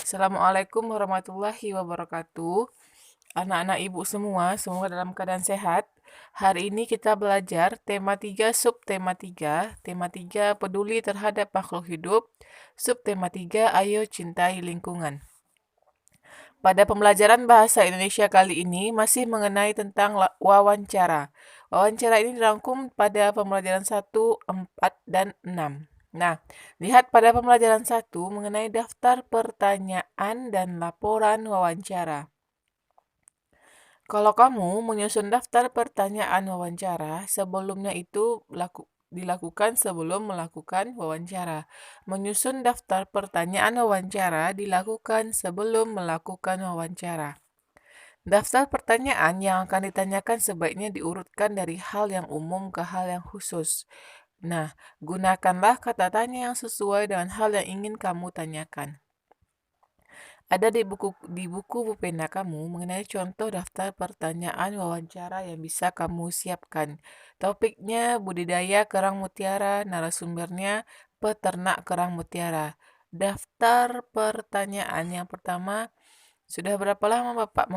Assalamualaikum warahmatullahi wabarakatuh. Anak-anak ibu semua, semoga dalam keadaan sehat. Hari ini kita belajar tema 3, subtema 3. Tema 3, peduli terhadap makhluk hidup. Subtema 3, ayo cintai lingkungan. Pada pembelajaran bahasa Indonesia kali ini masih mengenai tentang wawancara. Wawancara ini dirangkum pada pembelajaran 1, 4, dan 6. Nah, lihat pada pembelajaran 1 mengenai daftar pertanyaan dan laporan wawancara. Kalau kamu menyusun daftar pertanyaan wawancara, sebelumnya itu dilakukan sebelum melakukan wawancara. Menyusun daftar pertanyaan wawancara dilakukan sebelum melakukan wawancara. Daftar pertanyaan yang akan ditanyakan sebaiknya diurutkan dari hal yang umum ke hal yang khusus. Nah, gunakanlah kata tanya yang sesuai dengan hal yang ingin kamu tanyakan. Ada di buku Bupenda kamu mengenai contoh daftar pertanyaan wawancara yang bisa kamu siapkan. Topiknya budidaya kerang mutiara, narasumbernya peternak kerang mutiara. Daftar pertanyaan yang pertama, sudah berapa lama Bapak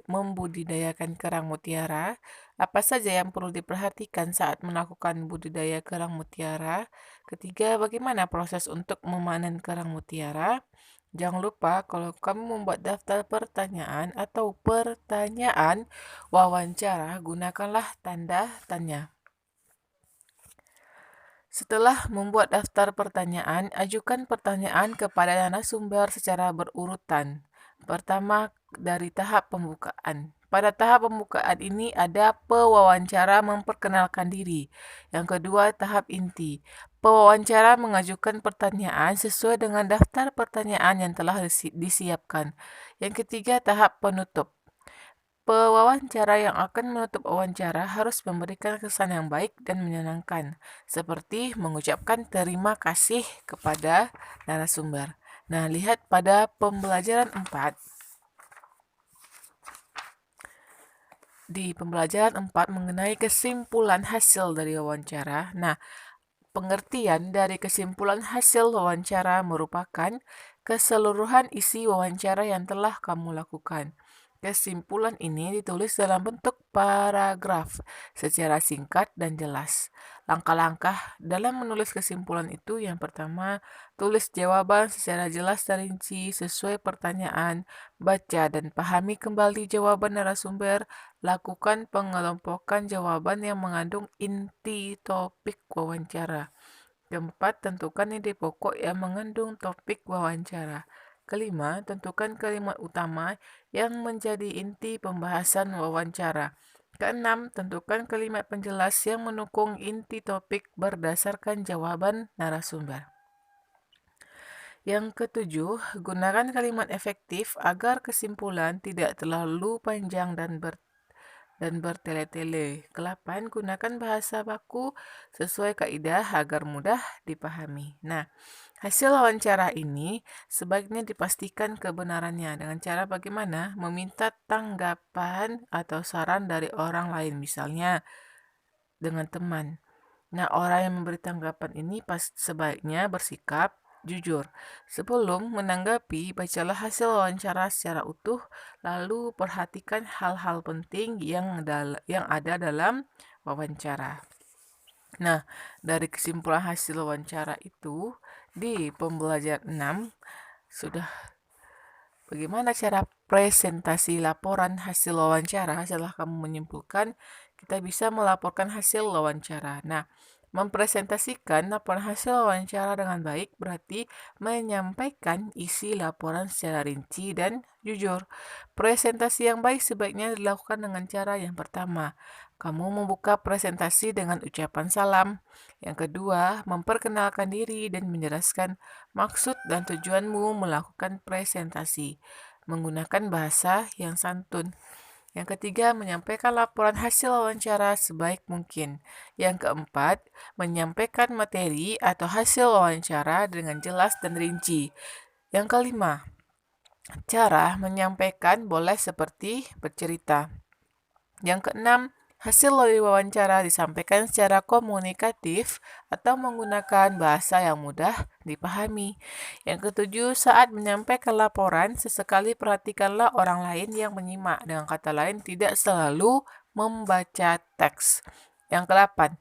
membudidayakan kerang mutiara? Apa saja yang perlu diperhatikan saat melakukan budidaya kerang mutiara? Ketiga, bagaimana proses untuk memanen kerang mutiara? Jangan lupa kalau kamu membuat daftar pertanyaan atau pertanyaan wawancara, gunakanlah tanda tanya. Setelah membuat daftar pertanyaan, ajukan pertanyaan kepada narasumber secara berurutan. Pertama, dari tahap pembukaan. Pada tahap pembukaan ini ada pewawancara memperkenalkan diri. Yang kedua, tahap inti. Pewawancara mengajukan pertanyaan sesuai dengan daftar pertanyaan yang telah disiapkan. Yang ketiga, tahap penutup. Pewawancara yang akan menutup wawancara harus memberikan kesan yang baik dan menyenangkan, seperti mengucapkan terima kasih kepada narasumber. Nah, lihat pada pembelajaran 4. Di pembelajaran 4 mengenai kesimpulan hasil dari wawancara. Nah, pengertian dari kesimpulan hasil wawancara merupakan keseluruhan isi wawancara yang telah kamu lakukan. Kesimpulan ini ditulis dalam bentuk paragraf secara singkat dan jelas. Langkah-langkah dalam menulis kesimpulan itu yang pertama, tulis jawaban secara jelas dan rinci sesuai pertanyaan, baca dan pahami kembali jawaban narasumber, lakukan pengelompokan jawaban yang mengandung inti topik wawancara. Keempat, tentukan ide pokok yang mengandung topik wawancara. Kelima, tentukan kalimat utama yang menjadi inti pembahasan wawancara. Keenam, tentukan kalimat penjelas yang mendukung inti topik berdasarkan jawaban narasumber. Yang ketujuh, gunakan kalimat efektif agar kesimpulan tidak terlalu panjang dan bertele-tele. Ke-8, gunakan bahasa baku sesuai kaidah agar mudah dipahami. Nah, hasil wawancara ini sebaiknya dipastikan kebenarannya dengan cara bagaimana? Meminta tanggapan atau saran dari orang lain, misalnya dengan teman. Nah, orang yang memberi tanggapan ini sebaiknya bersikap jujur. Sebelum menanggapi, bacalah hasil wawancara secara utuh, lalu perhatikan hal-hal penting yang ada dalam wawancara. Nah, dari kesimpulan hasil wawancara itu, di pembelajaran 6, sudah bagaimana cara presentasi laporan hasil wawancara setelah kamu menyimpulkan, kita bisa melaporkan hasil wawancara. Nah, mempresentasikan laporan hasil wawancara dengan baik berarti menyampaikan isi laporan secara rinci dan jujur. Presentasi yang baik sebaiknya dilakukan dengan cara yang pertama, kamu membuka presentasi dengan ucapan salam. Yang kedua, memperkenalkan diri dan menjelaskan maksud dan tujuanmu melakukan presentasi menggunakan bahasa yang santun. Yang ketiga, menyampaikan laporan hasil wawancara sebaik mungkin. Yang keempat, menyampaikan materi atau hasil wawancara dengan jelas dan rinci. Yang kelima, cara menyampaikan boleh seperti bercerita. Yang keenam, Hasil dari wawancara disampaikan secara komunikatif atau menggunakan bahasa yang mudah dipahami. Yang ketujuh, saat menyampaikan laporan, sesekali perhatikanlah orang lain yang menyimak. Dengan kata lain, tidak selalu membaca teks. Yang kedelapan,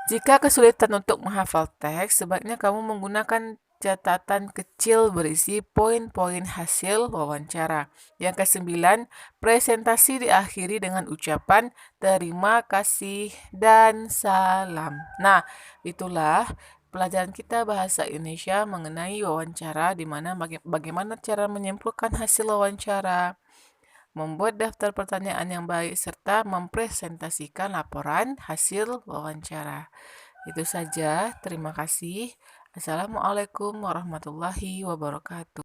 jika kesulitan untuk menghafal teks, sebaiknya kamu menggunakan catatan kecil berisi poin-poin hasil wawancara. Yang kesembilan, presentasi diakhiri dengan ucapan terima kasih dan salam. Nah, itulah pelajaran kita bahasa Indonesia mengenai wawancara, di mana bagaimana cara menyimpulkan hasil wawancara, membuat daftar pertanyaan yang baik, serta mempresentasikan laporan hasil wawancara. Itu saja, terima kasih. Assalamualaikum warahmatullahi wabarakatuh.